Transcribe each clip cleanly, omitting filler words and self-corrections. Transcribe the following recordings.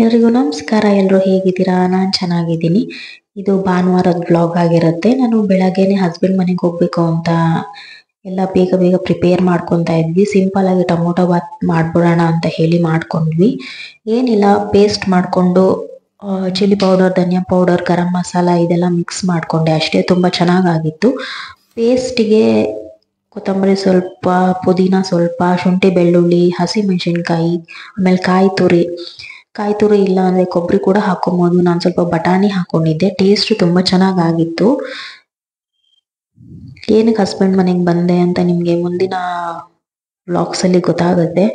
ಎಲ್ರಿಗೂ ನಮಸ್ಕಾರ. ಎಲ್ಲರೂ ಹೇಗಿದ್ದೀರಾ? ನಾನು ಚೆನ್ನಾಗಿದ್ದೀನಿ. ಇದು ಭಾನುವಾರದ ವ್ಲಾಗ್ ಆಗಿರುತ್ತೆ. ನಾನು ಬೆಳಗ್ಗೆನೆ ಹಸ್ಬೆಂಡ್ ಮನೆಗೆ ಹೋಗ್ಬೇಕು ಅಂತ ಎಲ್ಲ ಬೇಗ ಬೇಗ ಪ್ರಿಪೇರ್ ಮಾಡ್ಕೊತಾ ಇದ್ವಿ. ಸಿಂಪಲ್ ಆಗಿ ಟೊಮೊಟೊ ಬಾತ್ ಮಾಡ್ಬಿಡೋಣ ಅಂತ ಹೇಳಿ ಮಾಡ್ಕೊಂಡ್ವಿ. ಏನಿಲ್ಲ, ಪೇಸ್ಟ್ ಮಾಡಿಕೊಂಡು ಚಿಲ್ಲಿ ಪೌಡರ್, ಧನಿಯಾ ಪೌಡರ್, ಗರಂ ಮಸಾಲ ಇದೆಲ್ಲ ಮಿಕ್ಸ್ ಮಾಡಿಕೊಂಡೆ ಅಷ್ಟೇ. ತುಂಬ ಚೆನ್ನಾಗಾಗಿತ್ತು. ಪೇಸ್ಟಿಗೆ ಕೊತ್ತಂಬರಿ ಸ್ವಲ್ಪ, ಪುದೀನ ಸ್ವಲ್ಪ, ಶುಂಠಿ ಬೆಳ್ಳುಳ್ಳಿ, ಹಸಿಮೆಣಸಿನ್ಕಾಯಿ, ಆಮೇಲೆ ಕಾಯಿ ತುರಿ ಇಲ್ಲ ಅಂದರೆ ಕೊಬ್ಬರಿ ಕೂಡ ಹಾಕೊಬೋದು. ನಾನು ಸ್ವಲ್ಪ ಬಟಾಣಿ ಹಾಕೊಂಡಿದ್ದೆ. ಟೇಸ್ಟ್ ತುಂಬ ಚೆನ್ನಾಗಾಗಿತ್ತು. ಏನಕ್ಕೆ ಹಸ್ಬೆಂಡ್ ಮನೆಗೆ ಬಂದೆ ಅಂತ ನಿಮಗೆ ಮುಂದಿನ ವ್ಲಾಗ್ಸಲ್ಲಿ ಗೊತ್ತಾಗುತ್ತೆ.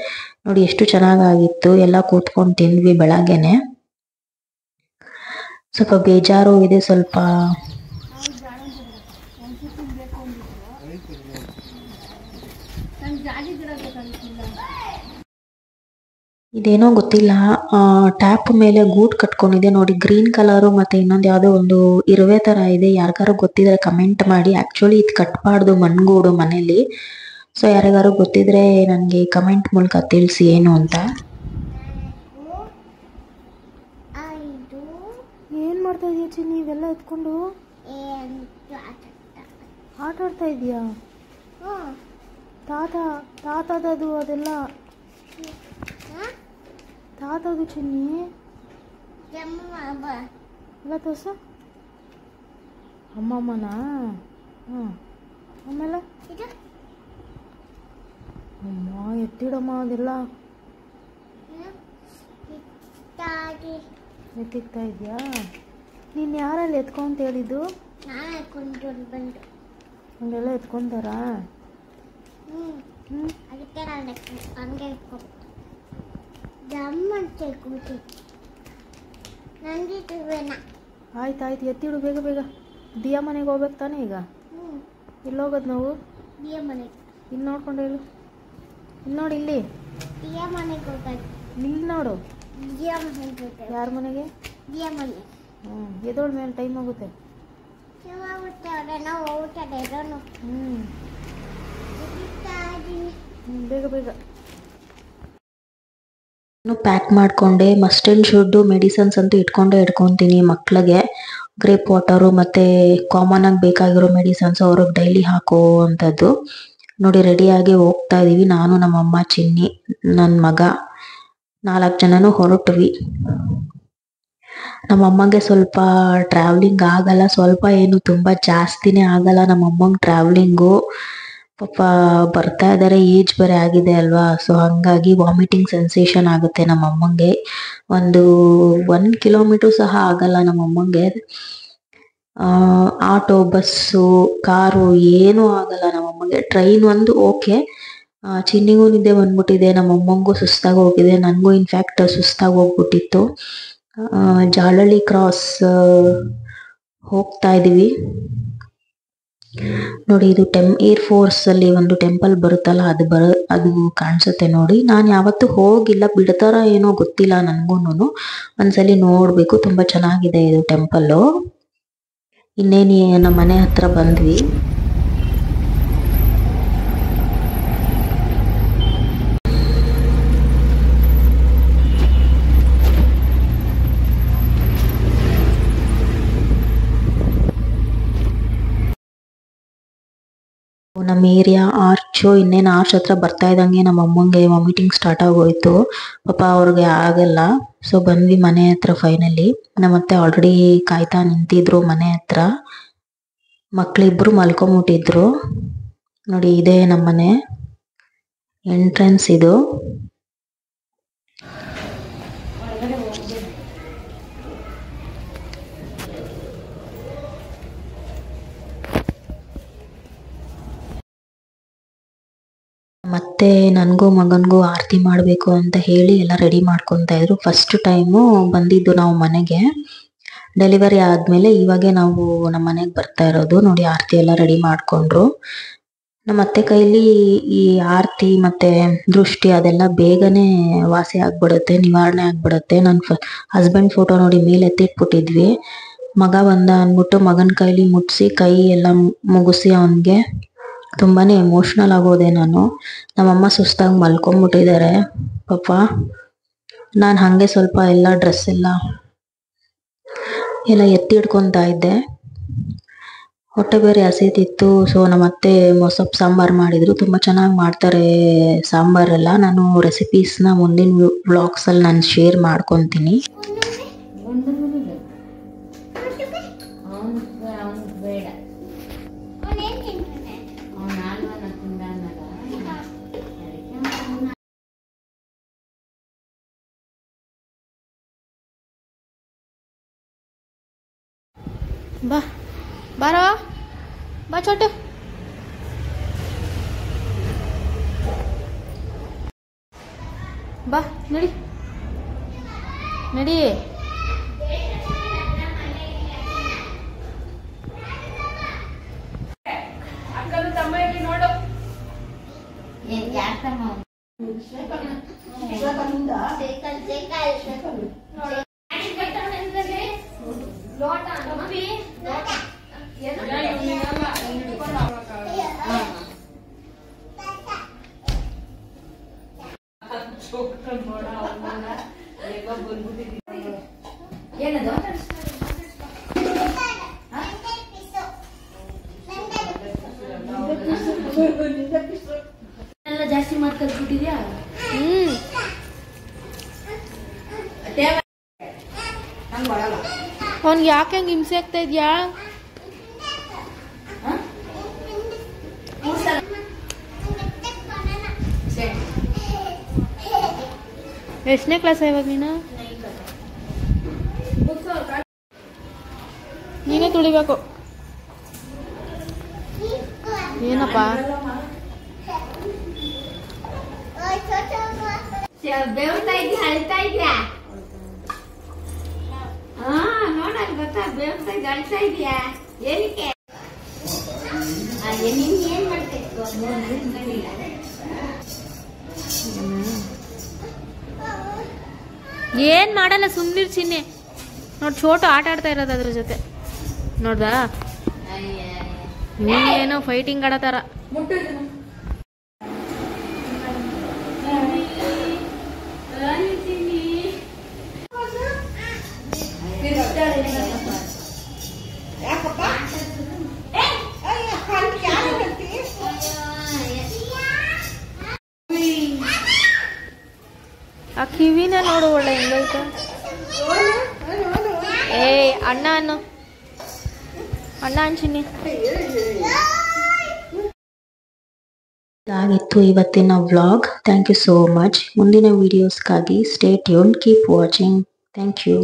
ನೋಡಿ ಎಷ್ಟು ಚೆನ್ನಾಗಾಗಿತ್ತು. ಎಲ್ಲ ಕೂತ್ಕೊಂಡು ತಿಂದ್ವಿ ಬೆಳಗ್ಗೆನೆ. ಸ್ವಲ್ಪ ಬೇಜಾರು ಇದೆ. ಸ್ವಲ್ಪ ಇದೇನೋ ಗೊತ್ತಿಲ್ಲ, ಟ್ಯಾಪ್ ಮೇಲೆ ಗೂಟ್ ಕಟ್ಕೊಂಡಿದೆ ನೋಡಿ, ಗ್ರೀನ್ ಕಲರು ಮತ್ತೆ ಇನ್ನೊಂದು ಯಾವುದೋ ಒಂದು ಇರುವೆ ತರ ಇದೆ. ಯಾರಿಗಾರು ಗೊತ್ತಿದ್ರೆ ಕಮೆಂಟ್ ಮಾಡಿ. ಆಕ್ಚುಲಿ ಇದು ಕಟ್ಬಾರ್ದು ಮಣ್ಗೂಡು ಮನೇಲಿ. ಸೊ ಯಾರಿಗಾರು ಗೊತ್ತಿದ್ರೆ ನನಗೆ ಕಮೆಂಟ್ ಮೂಲಕ ತಿಳಿಸಿ ಏನು ಅಂತ. ಏನು ಮಾಡ್ತಾ ಇದೀಯ ಚಿನ್ನಿ? ಇವೆಲ್ಲ ಎತ್ಕೊಂಡು ಆಟ ಆಡ್ತಾ ಇದೀಯಾ? ತಾತದದು ಅದೆಲ್ಲ ತಾತದು ಚಿನ್ನಿ ಎಲ್ಲ ತೋರ್ಸ. ಅಮ್ಮಮ್ಮನಾ? ಆಮೇಲೆ ಅಮ್ಮ ಎತ್ತಿಡಮ್ಮ ಅದೆಲ್ಲ ಎತ್ತಿಕ್ತಾ ಇದೆಯಾ? ನೀನು ಯಾರಲ್ಲಿ ಎತ್ಕೊಂತ ಹೇಳಿದ್ದು? ಹಂಗೆಲ್ಲ ಎತ್ಕೊಂತಾರಾ? ಆಯ್ತಾಯ್ತು, ಎತ್ತಿಡು ಬೇಗ ಬೇಗ. ದಿಯಾ ಮನೆಗೆ ಹೋಗ್ಬೇಕು ತಾನೇ ಈಗ? ಇಲ್ಲಿ ಹೋಗೋದು ನಾವು? ಇಲ್ಲಿ ನೋಡ್ಕೊಂಡು ಹೇಳು. ಇಲ್ಲಿ ನೋಡಿ, ಇಲ್ಲಿ ಇಲ್ಲಿ ನೋಡು. ಯಾರ ಮನೆಗೆ? ಎದೋಳ ಮೇಲೆ ಟೈಮ್ ಆಗುತ್ತೆ. ಬೇಗ ಬೇಗ ಪ್ಯಾಕ್ ಮಾಡಿಕೊಂಡೆ. ಮಸ್ಟ್ ಆ್ಯಂಡ್ ಶುಡ್ ಮೆಡಿಸನ್ಸ್ ಅಂತೂ ಇಟ್ಕೊಂತೀನಿ ಮಕ್ಕಳಿಗೆ. ಗ್ರೇಪ್ ವಾಟರು ಮತ್ತು ಕಾಮನ್ ಆಗಿ ಬೇಕಾಗಿರೋ ಮೆಡಿಸನ್ಸ್ ಅವ್ರಿಗೆ ಡೈಲಿ ಹಾಕೋ ಅಂಥದ್ದು. ನೋಡಿ ರೆಡಿಯಾಗಿ ಹೋಗ್ತಾ ಇದ್ದೀವಿ. ನಾನು, ನಮ್ಮಮ್ಮ, ಚಿನ್ನಿ, ನನ್ನ ಮಗ 4 ಜನನೂ ಹೊರಟ್ವಿ. ನಮ್ಮಮ್ಮಗೆ ಸ್ವಲ್ಪ ಟ್ರಾವೆಲಿಂಗ್ ಆಗಲ್ಲ, ಸ್ವಲ್ಪ ಏನು ತುಂಬ ಜಾಸ್ತಿನೇ ಆಗಲ್ಲ ನಮ್ಮಮ್ಮಂಗೆ ಟ್ರಾವೆಲಿಂಗು. ಪಾಪ ಬರ್ತಾ ಇದ್ದಾರೆ, ಏಜ್ ಬೇರೆ ಆಗಿದೆ ಅಲ್ವಾ. ಸೊ ಹಾಗಾಗಿ ವಾಮಿಟಿಂಗ್ ಸೆನ್ಸೇಷನ್ ಆಗುತ್ತೆ ನಮ್ಮಮ್ಮಂಗೆ. 1 ಕಿಲೋಮೀಟ್ರ್ ಸಹ ಆಗಲ್ಲ ನಮ್ಮಮ್ಮಂಗೆ. ಆಟೋ, ಬಸ್ಸು, ಕಾರು ಏನೂ ಆಗಲ್ಲ ನಮ್ಮಮ್ಮಂಗೆ. ಟ್ರೈನ್ ಒಂದು ಓಕೆ. ಚಿನ್ನಿಗೂ ನಿದ್ದೆ ಬಂದ್ಬಿಟ್ಟಿದೆ, ನಮ್ಮಮ್ಮಂಗೂ ಸುಸ್ತಾಗಿ ಹೋಗಿದೆ, ನನಗೂ ಇನ್ಫ್ಯಾಕ್ಟ್ ಸುಸ್ತಾಗಿ ಹೋಗ್ಬಿಟ್ಟಿತ್ತು. ಜಾಲಹಳ್ಳಿ ಕ್ರಾಸ್ ಹೋಗ್ತಾ ಇದೀವಿ. ನೋಡಿ, ಇದು ಏರ್ ಫೋರ್ಸ್ ಅಲ್ಲಿ ಒಂದು ಟೆಂಪಲ್ ಬರುತ್ತಲ್ಲ, ಅದು ಕಾಣಿಸುತ್ತೆ ನೋಡಿ. ನಾನು ಯಾವತ್ತೂ ಹೋಗಿಲ್ಲ, ಬಿಡ್ತಾರ ಏನೋ ಗೊತ್ತಿಲ್ಲ ನನ್ಗೂನು. ಒಂದ್ಸಲಿ ನೋಡ್ಬೇಕು. ತುಂಬಾ ಚೆನ್ನಾಗಿದೆ ಇದು ಟೆಂಪಲ್ಲು. ಇನ್ನೇನು ನಮ್ಮ ಮನೆ ಹತ್ರ ಬಂದ್ವಿ. ನಮ್ಮ ಏರಿಯಾ ಇನ್ನೇನು ಆರ್ಚ್ ಹತ್ರ ಬರ್ತಾ ಇದ್ದಂಗೆ ನಮ್ಮ ಅಮ್ಮಂಗೆ ವಾಮಿಟಿಂಗ್ ಸ್ಟಾರ್ಟ್ ಆಗೋಯ್ತು. ಪಾಪ ಅವ್ರಿಗೆ ಆಗಲ್ಲ. ಸೊ ಬಂದ್ವಿ ಮನೆ ಹತ್ರ ಫೈನಲಿ. ನಮ್ಮತ್ತೆ ಆಲ್ರೆಡಿ ಕಾಯ್ತಾ ನಿಂತಿದ್ರು ಮನೆ ಹತ್ರ. ಮಕ್ಳಿಬ್ರು ಮಲ್ಕೊಂಬಿಟ್ಟಿದ್ರು. ನೋಡಿ, ಇದೇ ನಮ್ಮನೆ ಎಂಟ್ರೆನ್ಸ್ ಇದು. ಮತ್ತೆ ನನಗೂ ಮಗನಿಗೂ ಆರತಿ ಮಾಡಬೇಕು ಅಂತ ಹೇಳಿ ಎಲ್ಲ ರೆಡಿ ಮಾಡ್ಕೊತಾ ಇದ್ರು. ಫಸ್ಟ್ ಟೈಮು ಬಂದಿದ್ದು ನಾವು ಮನೆಗೆ. ಡೆಲಿವರಿ ಆದಮೇಲೆ ಇವಾಗೆ ನಾವು ನಮ್ಮ ಮನೆಗೆ ಬರ್ತಾ ಇರೋದು. ನೋಡಿ, ಆರತಿ ಎಲ್ಲ ರೆಡಿ ಮಾಡಿಕೊಂಡ್ರು. ನಮ್ಮ ಅತ್ತೆ ಕೈಲಿ ಈ ಆರತಿ ಮತ್ತು ದೃಷ್ಟಿ ಅದೆಲ್ಲ ಬೇಗನೆ ವಾಸಿ ಆಗಿಬಿಡುತ್ತೆ, ನಿವಾರಣೆ ಆಗಿಬಿಡುತ್ತೆ. ನನ್ನ ಹಸ್ಬೆಂಡ್ ಫೋಟೋ ನೋಡಿ ಮೇಲೆ ಎತ್ತಿಟ್ಬಿಟ್ಟಿದ್ವಿ. ಮಗ ಬಂದ ಅಂದ್ಬಿಟ್ಟು ಮಗನ ಕೈಲಿ ಮುಟ್ಟಿಸಿ ಕೈ ಎಲ್ಲ ಮುಗಿಸಿ ಅವನಿಗೆ ತುಂಬಾನೇ ಎಮೋಷ್ನಲ್ ಆಗೋದೆ ನಾನು. ನಮ್ಮಮ್ಮ ಸುಸ್ತಾಗಿ ಮಲ್ಕೊಂಡ್ಬಿಟ್ಟಿದ್ದಾರೆ ಪಾಪ. ನಾನು ಹಾಗೆ ಸ್ವಲ್ಪ ಎಲ್ಲ ಡ್ರೆಸ್ ಎಲ್ಲ ಎತ್ತಿ ಇಟ್ಕೊತಾ ಇದ್ದೆ. ಹೊಟ್ಟೆ ಬೇರೆ ಹಸಿತಿತ್ತು. ಸೊ ನಮ್ಮ ಅತ್ತೆ ಮೊಸಪ್ಪು ಸಾಂಬಾರು ಮಾಡಿದ್ರು. ತುಂಬ ಚೆನ್ನಾಗಿ ಮಾಡ್ತಾರೆ ಸಾಂಬಾರೆಲ್ಲ. ನಾನು ರೆಸಿಪೀಸ್ನ ಮುಂದಿನ ವ್ಲಾಗ್ಸಲ್ಲಿ ನಾನು ಶೇರ್ ಮಾಡ್ಕೊತೀನಿ. ಬಾ ಬಾರೋ ಬಾ ಚೋಟು. ಬಾ ನಡಿ ನಡಿ. ನೋಡು ಏನದು ಎಲ್ಲ ಜಾಸ್ತಿ ಮಾಡ್ಕೊಳ್ಬಿಟ್ಟಿದ್ಯಾ? ಅವ್ನಿಗೆ ಯಾಕೆ ಹಂಗೆ ಹಿಂಸೆ ಆಗ್ತಾ ಇದ್ಯಾ? ಎಷ್ಟನೇ ಕ್ಲಾಸ್ ಇವಾಗ ನೀನು? ನೀನೇ ತುಳಿಬೇಕು. ಏನಪ್ಪ ಬೇವ್ತಾ ಇದ್ಯಾ? ಅಳ್ತಾ ಇದ್ಯಾ? ನೋಡಲ್ ಗೊತ್ತಾ? ಬೇವ್ತಾ ಇದ್ಯಾ? ಅಳ್ತಾ ಇದ್ಯಾ? ಏನಕ್ಕೆ? ಏನ್ ಮಾಡ್ತಾ ಏನ್ ಮಾಡಲ್ಲ, ಸುಮ್ನಿರ್ ಚಿನ್ನೆ. ನೋಡ್ ಚೋಟು ಆಟ ಆಡ್ತಾ ಇರೋದು ಅದ್ರ ಜೊತೆ. ನೋಡ್ದಾ ನೀನೇನೋ ಫೈಟಿಂಗ್ ಆಡತಾರ. ಆ ಕಿವಿನ ನೋಡು, ಒಳ್ಳೆ ಹೆಂಗೈತೆ. ಅಣ್ಣ ಅನ್ನು ಅಣ್ಣ ಅಂಚಿನಿ. ಇದಾಗಿತ್ತು ಇವತ್ತಿನ vlog. Thank you so much. ಮುಂದಿನ ವಿಡಿಯೋಸ್ಗಾಗಿ stay tune, keep watching. Thank you.